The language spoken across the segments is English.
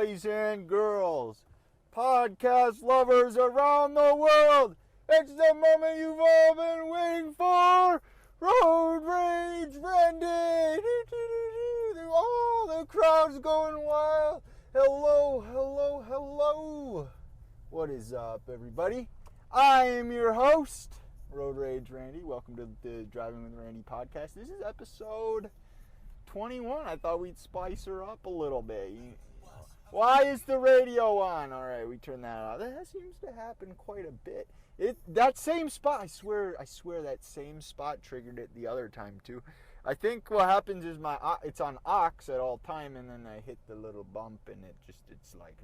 boys and girls, podcast lovers around the world. It's the moment you've all been waiting for. Road Rage Randy. Oh, the crowd's going wild. Hello, hello, hello. What is up, everybody? I am your host, Road Rage Randy. Welcome to the Driving with Randy podcast. This is episode 21. I thought we'd spice her up a little bit. Why is the radio on? All right, we turn that off. That seems to happen quite a bit. That same spot, I swear that same spot triggered it the other time too. I think what happens is it's on aux at all time, and then I hit the little bump, and it's like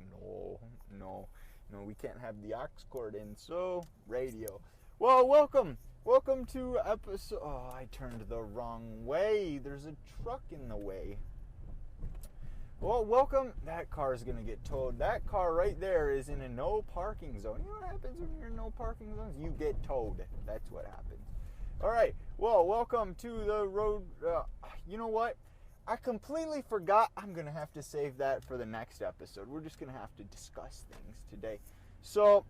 no, we can't have the aux cord in. So radio. Well, welcome to episode. Oh, I turned the wrong way. There's a truck in the way. Well, welcome. That car is going to get towed. That car right there is in a no parking zone. You know what happens when you're in no parking zones? You get towed. That's what happens. All right. Well, welcome to the road. You know what? I completely forgot. I'm going to have to save that for the next episode. We're just going to have to discuss things today. So,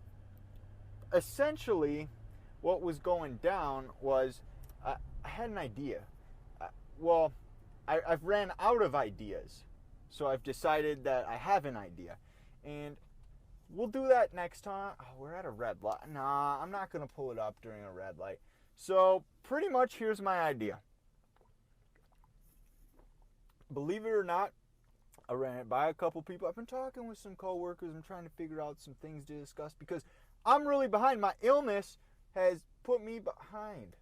essentially, what was going down was I had an idea. I've ran out of ideas. So I've decided that I have an idea. And we'll do that next time. Oh, we're at a red light. Nah, I'm not going to pull it up during a red light. So pretty much here's my idea. Believe it or not, I ran it by a couple people. I've been talking with some coworkers. I'm trying to figure out some things to discuss because I'm really behind. My illness has put me behind.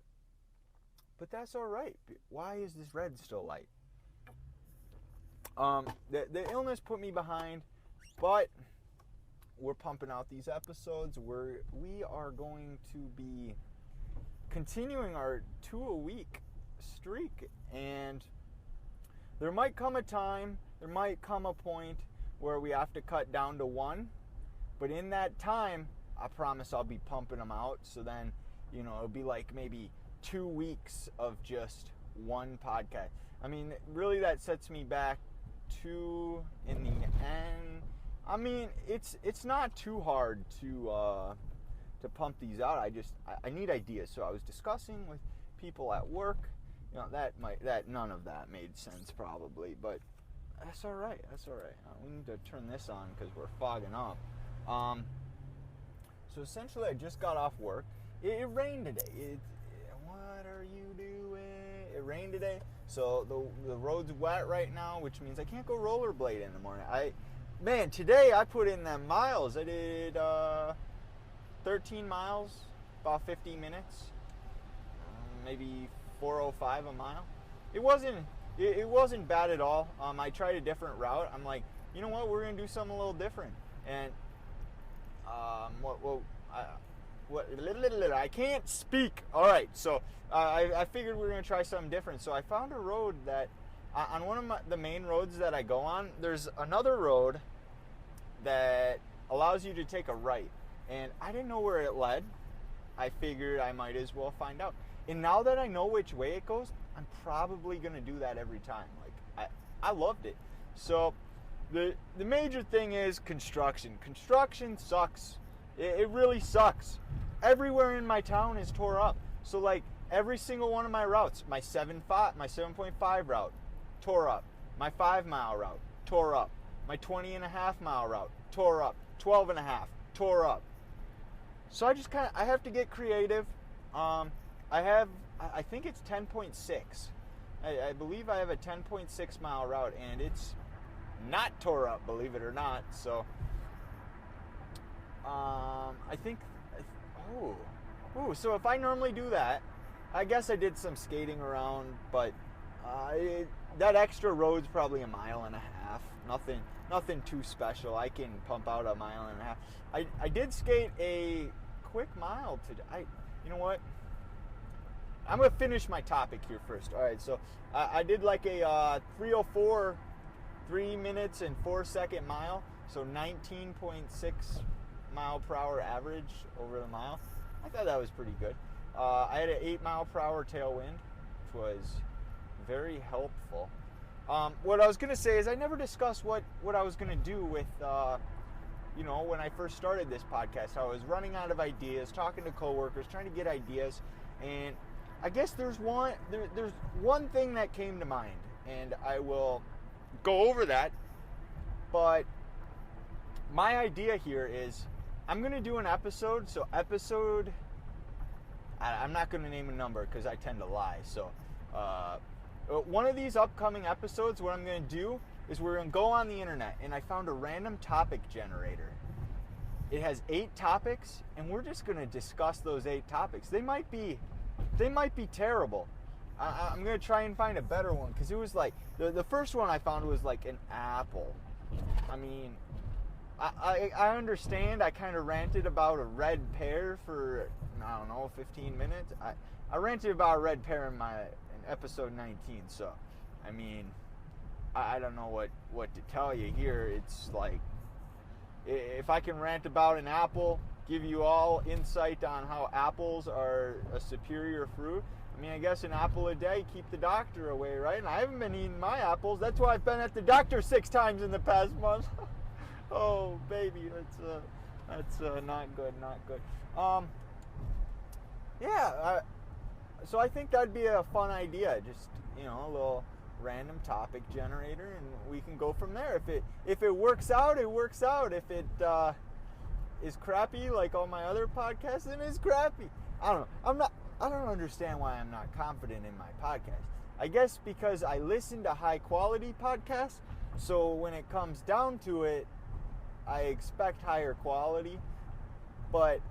But that's all right. Why is this red still light? The illness put me behind, but we're pumping out these episodes. We are going to be continuing our 2-a-week streak, and there might come a point where we have to cut down to 1, but in that time, I promise I'll be pumping them out. So then, it'll be like maybe 2 weeks of just one podcast. I mean, really, that sets me back 2 in the end. I mean, it's not too hard to pump these out. I need ideas. So I was discussing with people at work. That none of that made sense probably, but that's all right. We need to turn this on because we're fogging up. So essentially, I just got off work. It rained today. What are you doing? It rained today, so the road's wet right now, which means I can't go rollerblade in the morning. Today I put in them miles. I did 13 miles, about 50 minutes, maybe 4:05 a mile. It wasn't bad at all. I tried a different route. I'm like, you know what? We're gonna do something a little different, and I can't speak. All right, so I figured we were going to try something different. So I found a road that, on one of the main roads that I go on, there's another road that allows you to take a right. And I didn't know where it led. I figured I might as well find out. And now that I know which way it goes, I'm probably going to do that every time. Like, I loved it. So the major thing is construction. Construction sucks. It really sucks. Everywhere in my town is tore up. So like every single one of my routes, my 7.5 route, tore up. My 5-mile route, tore up. My 20.5-mile route, tore up. 12.5, tore up. So I have to get creative. I think it's 10.6. I believe I have a 10.6 mile route, and it's not tore up, believe it or not. So so if I normally do that, I guess I did some skating around, but that extra road's probably 1.5 miles. Nothing too special. I can pump out 1.5 miles. I did skate a quick mile today. You know what? I'm going to finish my topic here first. All right, so I did like a 3:04, 3 minutes and 4 second mile, so 19.6 mile per hour average over the mile. I thought that was pretty good. I had an 8 mile per hour tailwind, which was very helpful. What I was going to say is I never discussed what I was going to do with, when I first started this podcast. I was running out of ideas, talking to coworkers, trying to get ideas, and I guess there's one thing that came to mind, and I will go over that. But my idea here is I'm going to do an episode. So I'm not going to name a number because I tend to lie. So one of these upcoming episodes, what I'm going to do is we're going to go on the internet, and I found a random topic generator. It has 8 topics, and we're just going to discuss those 8 topics. They might be terrible. I'm going to try and find a better one, because it was like, the first one I found was like an apple. I mean, I understand. I kind of ranted about a red pear for, 15 minutes. I ranted about a red pear in episode 19, so, I mean, I don't know what to tell you here. It's like, if I can rant about an apple, give you all insight on how apples are a superior fruit, I mean, I guess an apple a day, keep the doctor away, right? And I haven't been eating my apples. That's why I've been at the doctor 6 times in the past month. Oh, baby, that's not good. So I think that'd be a fun idea. Just, a little random topic generator, and we can go from there. If it works out, it works out. If it is crappy like all my other podcasts, then it's crappy. I don't know. I don't understand why I'm not confident in my podcast. I guess because I listen to high quality podcasts, so when it comes down to it, I expect higher quality. But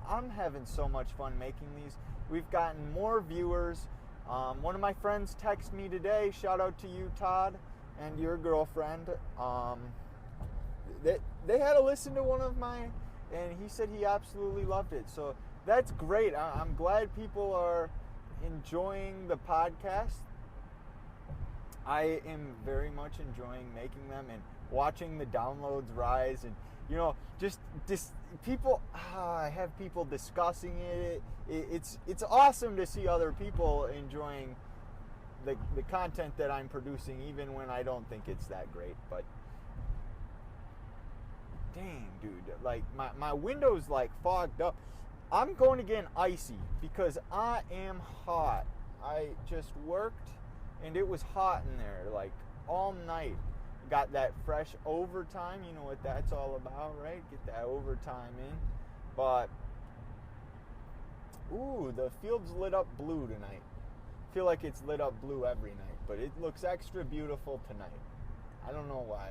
I'm having so much fun making these. We've gotten more viewers. One of my friends texted me today. Shout out to you, Todd, and your girlfriend. They had to listen to one of mine, and he said he absolutely loved it. So that's great. I'm glad people are enjoying the podcast. I am very much enjoying making them and watching the downloads rise, and just people. I have people discussing it. It's awesome to see other people enjoying the content that I'm producing, even when I don't think it's that great. But dang, dude, like my window's like fogged up. I'm going to get an icy because I am hot. I just worked, and it was hot in there like all night. Got that fresh overtime. You know what that's all about, right? Get that overtime in. But ooh, the field's lit up blue tonight. I feel like it's lit up blue every night, but it looks extra beautiful tonight. I don't know why.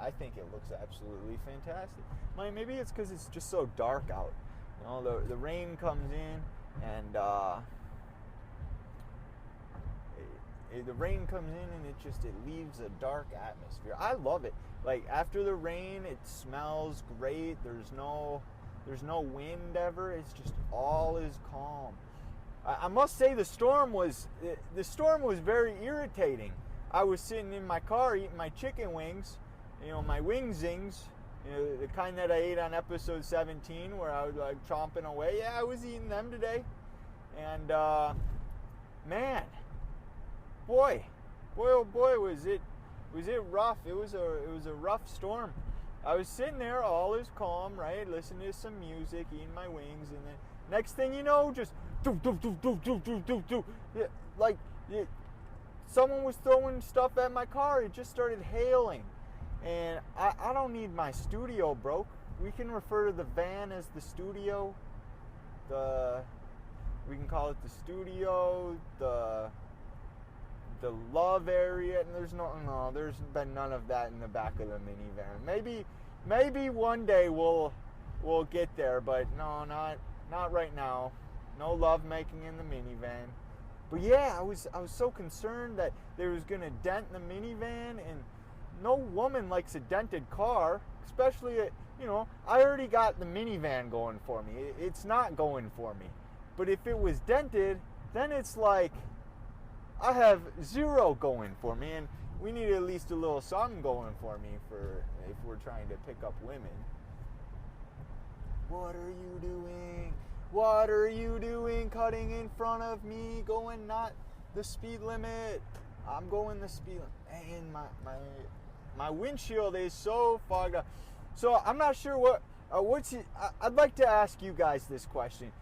I think it looks absolutely fantastic. Maybe it's because it's just so dark out. The rain comes in, and the rain comes in, and it leaves a dark atmosphere. I love it. Like, after the rain, it smells great. There's no wind ever. It's just all is calm. I must say the storm was very irritating. I was sitting in my car eating my chicken wings, my wing zings, the kind that I ate on episode 17, where I was like chomping away. Yeah, I was eating them today, and man, boy, oh boy, was it rough. It was a rough storm. I was sitting there, all is calm, right, listening to some music, eating my wings, and then next thing you know, just like someone was throwing stuff at my car. It just started hailing. And I don't need my studio broke. We can refer to the van as the studio. We can call it the studio, the love area, and there's been none of that in the back of the minivan. Maybe one day we'll get there, but no, not right now. No love making in the minivan. But yeah, I was so concerned that there was gonna dent the minivan, and no woman likes a dented car, especially I already got the minivan going for me. It's not going for me. But if it was dented, then it's like I have 0 going for me, and we need at least a little something going for me for if we're trying to pick up women. What are you doing? What are you doing cutting in front of me, going not the speed limit? I'm going the speed limit, and my windshield is so fogged up. So I'm not sure I'd like to ask you guys this question.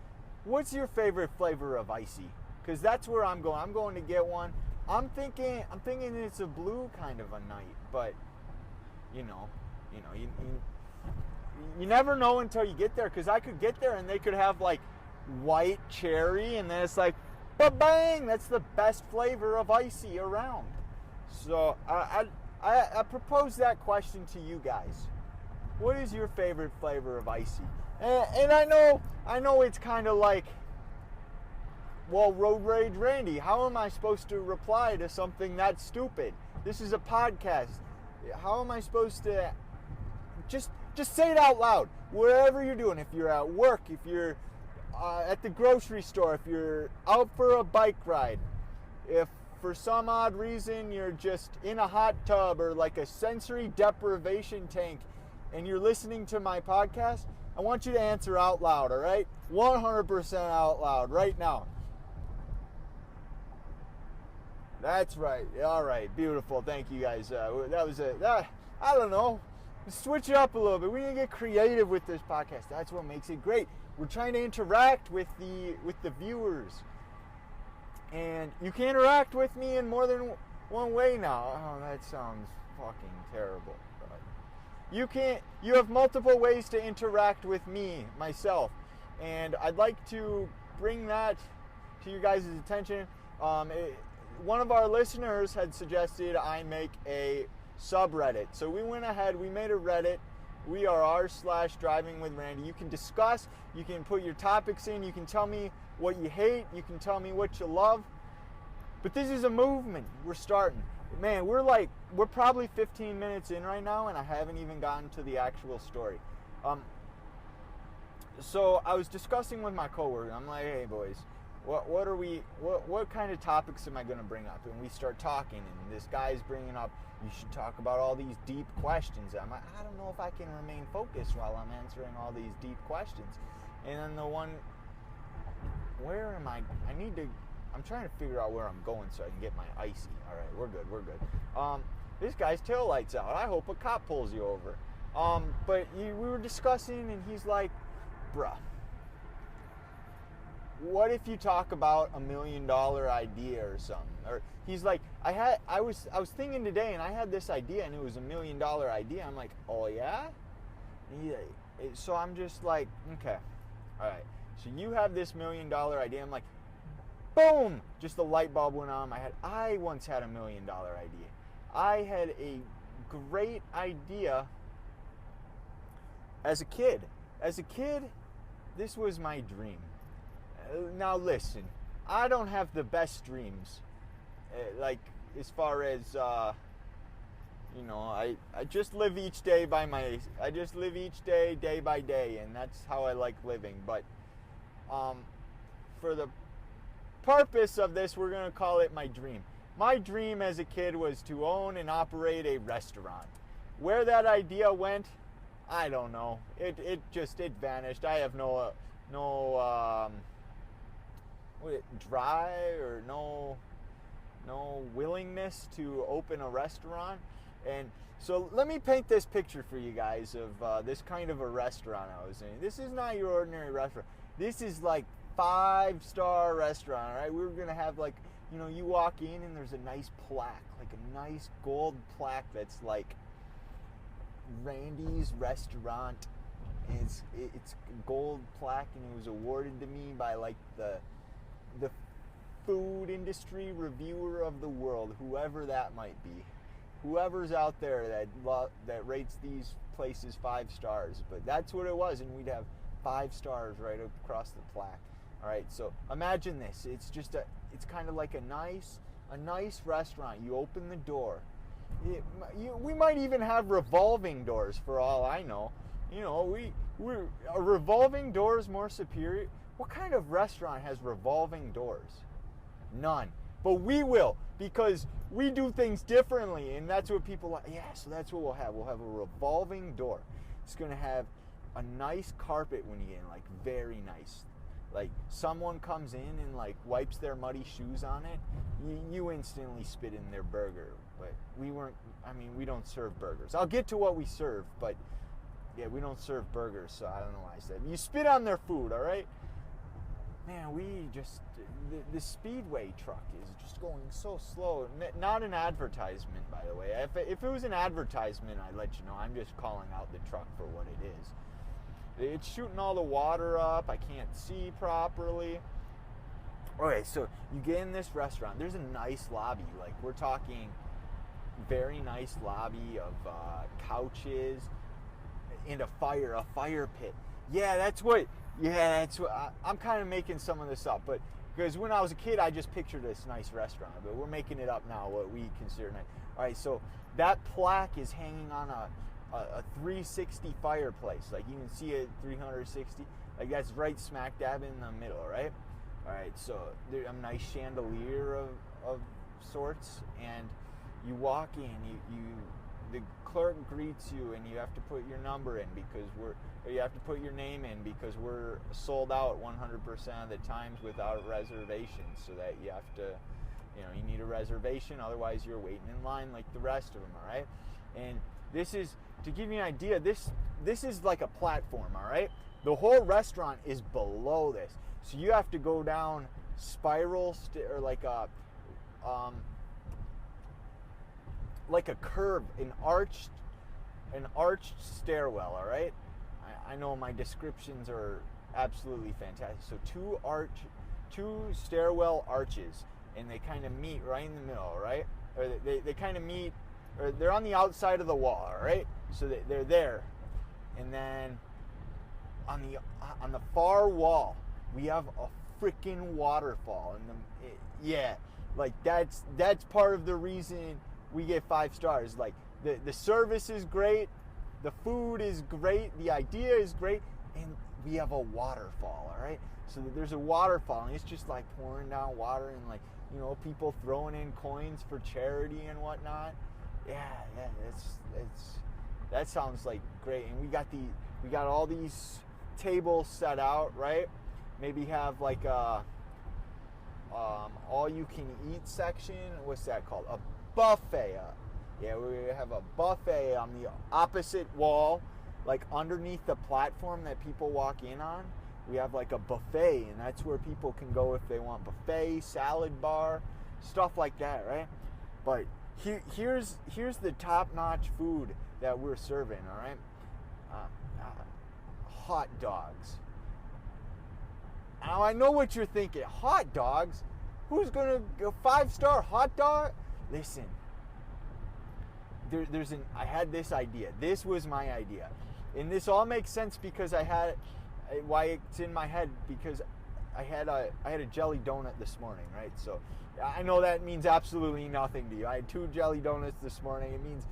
What's your favorite flavor of icy? Because that's where I'm going. I'm going to get one. I'm thinking it's a blue kind of a night, but you never know until you get there. Because I could get there and they could have like white cherry, and then it's like, ba-bang! That's the best flavor of icy around. So I propose that question to you guys. What is your favorite flavor of icy? And I know it's kind of like, well, Road Rage Randy, how am I supposed to reply to something that stupid? This is a podcast. How am I supposed to just say it out loud? Wherever you're doing, if you're at work, if you're at the grocery store, if you're out for a bike ride, if for some odd reason you're just in a hot tub or like a sensory deprivation tank and you're listening to my podcast, I want you to answer out loud, all right? 100% out loud right now. That's right. All right. Beautiful. Thank you guys. I don't know. Switch it up a little bit. We need to get creative with this podcast. That's what makes it great. We're trying to interact with the viewers. And you can interact with me in more than one way now. Oh, that sounds fucking terrible. You have multiple ways to interact with me, myself. And I'd like to bring that to you guys' attention. One of our listeners had suggested I make a subreddit. So we went ahead, we made a Reddit. We are r/driving with Randy. You can discuss, you can put your topics in, you can tell me what you hate, you can tell me what you love. But this is a movement. We're starting. Man, we're probably 15 minutes in right now, and I haven't even gotten to the actual story. So I was discussing with my coworker. I'm like, hey boys, what kind of topics am I going to bring up? And we start talking, and this guy's bringing up, you should talk about all these deep questions. I'm like, I don't know if I can remain focused while I'm answering all these deep questions. And then the one, where am I? I'm trying to figure out where I'm going so I can get my icy. All right, we're good. This guy's taillight's out. I hope a cop pulls you over. But we were discussing, and he's like, bruh, what if you talk about $1 million idea or something? Or he's like, I was thinking today, and I had this idea, and it was $1 million idea. I'm like, oh yeah? So I'm just like, okay, all right. So you have this $1 million idea. I'm like, boom! Just the light bulb went on in my head. I once had $1 million idea. I had a great idea as a kid. As a kid, this was my dream. Now listen, I don't have the best dreams. Like as far as I just live each day day by day, and that's how I like living. But for the purpose of this, we're going to call it my dream. My dream as a kid was to own and operate a restaurant. Where that idea went, I don't know. It vanished. I have no drive or no willingness to open a restaurant. And so let me paint this picture for you guys of this kind of a restaurant I was in. This is not your ordinary restaurant. This is like 5-star restaurant, all right? We were going to have like, you walk in and there's a nice plaque, like a nice gold plaque that's like Randy's Restaurant. And it's gold plaque, and it was awarded to me by like the food industry reviewer of the world, whoever that might be. Whoever's out there that rates these places 5 stars. But that's what it was, and we'd have 5 stars right across the plaque. All right, so imagine this. It's kind of like a nice restaurant. You open the door. We might even have revolving doors for all I know. Are revolving doors more superior? What kind of restaurant has revolving doors? None. But we will, because we do things differently, and that's what people like. Yeah, so that's what we'll have. We'll have a revolving door. It's going to have a nice carpet when you get in, like very nice. like someone comes in and like wipes their muddy shoes on it, you instantly spit in their burger. But we don't serve burgers. I'll get to what we serve, but yeah, we don't serve burgers, so I don't know why I said. You spit on their food, all right? Man, the Speedway truck is just going so slow. Not an advertisement, by the way. If it was an advertisement, I'd let you know. I'm just calling out the truck for what it is. It's shooting all the water up. I can't see properly. Okay, so you get in this restaurant. There's a nice lobby. Like, we're talking very nice lobby of couches and a fire pit. I'm kind of making some of this up, but because when I was a kid, I just pictured this nice restaurant, but we're making it up now, what we consider nice. All right, so that plaque is hanging on a 360 fireplace. Like, you can see it 360. Like, that's right smack dab in the middle, right? All right, so there's a nice chandelier of sorts, and you walk in, the clerk greets you, and you have to put your number in you have to put your name in because we're sold out 100% of the times without reservations, so that you have to, you need a reservation, otherwise you're waiting in line like the rest of them, all right? And this is, to give you an idea, this is like a platform, all right? The whole restaurant is below this, so you have to go down spiral or like a curve, an arched stairwell, all right? I know my descriptions are absolutely fantastic. So two stairwell arches, and they kind of meet right in the middle, right? Or they kind of meet, or they're on the outside of the wall, all right? So they're there. And then on the far wall, we have a freaking waterfall. Like that's part of the reason we get 5 stars. Like, the service is great, the food is great, the idea is great, and we have a waterfall, all right? So there's a waterfall, and it's just like pouring down water, and like, people throwing in coins for charity and whatnot. That sounds like great. And we got all these tables set out, right? Maybe have like a all you can eat section. What's that called? A buffet. We have a buffet on the opposite wall, like underneath the platform that people walk in on. We have like a buffet, and that's where people can go if they want buffet, salad bar, stuff like that, right? But here's the top-notch food that we're serving, all right? Hot dogs. Now, I know what you're thinking. Hot dogs? Who's going to go 5-star hot dog? Listen, I had this idea. This was my idea. And this all makes sense because why it's in my head, because I had a jelly donut this morning, right? So I know that means absolutely nothing to you. I had 2 jelly donuts this morning. It means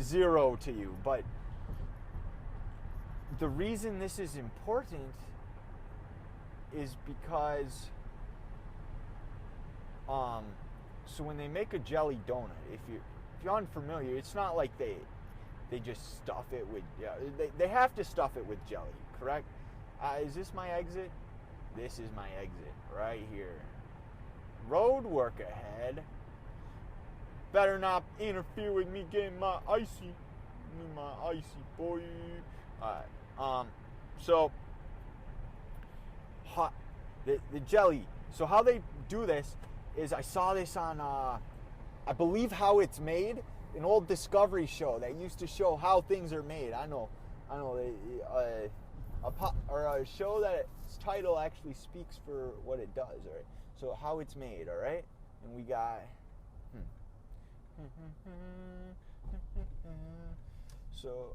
0 to you. But the reason this is important is because so when they make a jelly donut, if you're unfamiliar, it's not like they just stuff it with, they have to stuff it with jelly, correct? Is this my exit? This is my exit right here. Road work ahead. Better not interfere with me getting my icy boy. Alright. So hot the jelly. So how they do this is, I saw this on I believe How It's Made, an old Discovery show that used to show how things are made. I know a show that its title actually speaks for what it does, all right? So How It's Made, all right? And we got so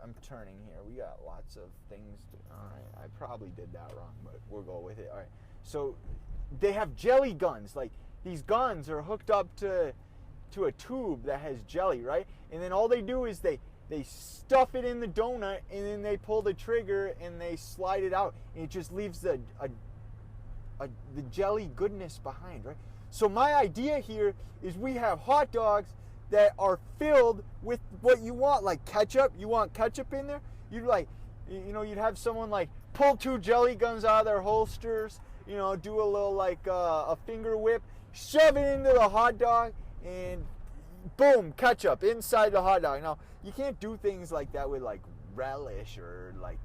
I'm turning here. We got lots of things all right, I probably did that wrong, but we'll go with it. All right. So they have jelly guns. Like, these guns are hooked up to a tube that has jelly, right? And then all they do is they stuff it in the donut, and then they pull the trigger and they slide it out, and it just leaves the jelly goodness behind, right? So my idea here is we have hot dogs that are filled with what you want, like ketchup. You want ketchup in there? You'd have someone like pull 2 jelly guns out of their holsters, you know, do a little like a finger whip, shove it into the hot dog, and boom, ketchup inside the hot dog. Now, you can't do things like that with like relish or like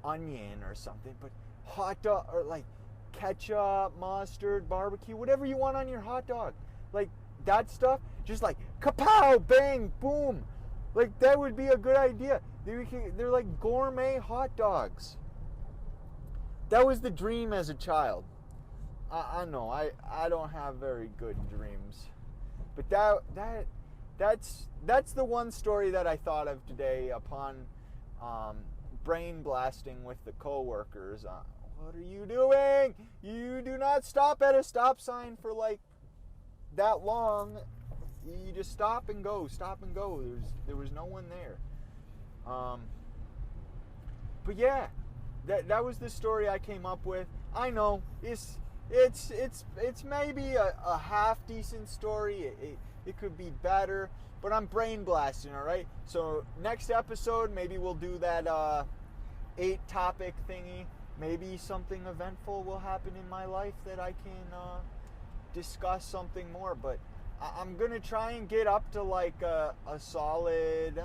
onion or something, but hot dog or like ketchup, mustard, barbecue, whatever you want on your hot dog. Like that stuff, just like kapow, bang, boom. Like that would be a good idea. They're like gourmet hot dogs. That was the dream as a child. I know I don't have very good dreams, but that's the one story that I thought of today upon brain blasting with the coworkers. What are you doing? You do not stop at a stop sign for like that long. You just stop and go, stop and go. There was no one there. But yeah, that was the story I came up with. I know it's maybe a half decent story. It could be better, but I'm brain blasting, all right? So next episode, maybe we'll do that 8 topic thingy. Maybe something eventful will happen in my life that I can discuss something more, but I'm going to try and get up to like a solid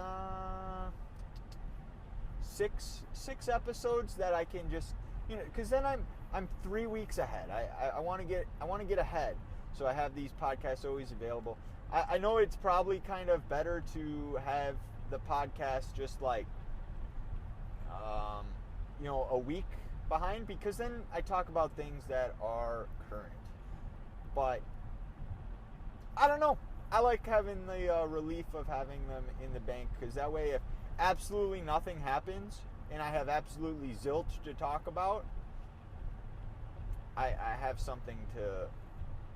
6 episodes that I can just, you know, because then I'm 3 weeks ahead. I want to get ahead, so I have these podcasts always available. I know it's probably kind of better to have the podcast just like you know, a week behind, because then I talk about things that are current. But I don't know. I like having the relief of having them in the bank, because that way if absolutely nothing happens and I have absolutely zilch to talk about, I have something to,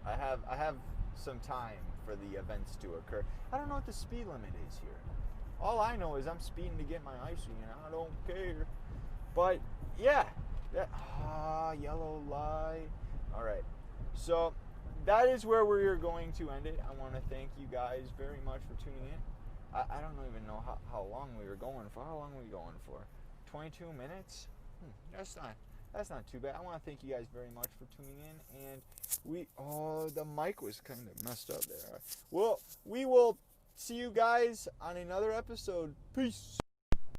I have some time for the events to occur. I don't know what the speed limit is here. All I know is I'm speeding to get my icy and I don't care. But yeah, yellow light. All right, so that is where we are going to end it. I want to thank you guys very much for tuning in. I don't even know how long we were going for. How long were we going for? 22 minutes? That's not too bad. I want to thank you guys very much for tuning in. And the mic was kind of messed up there. Well, we will see you guys on another episode. Peace.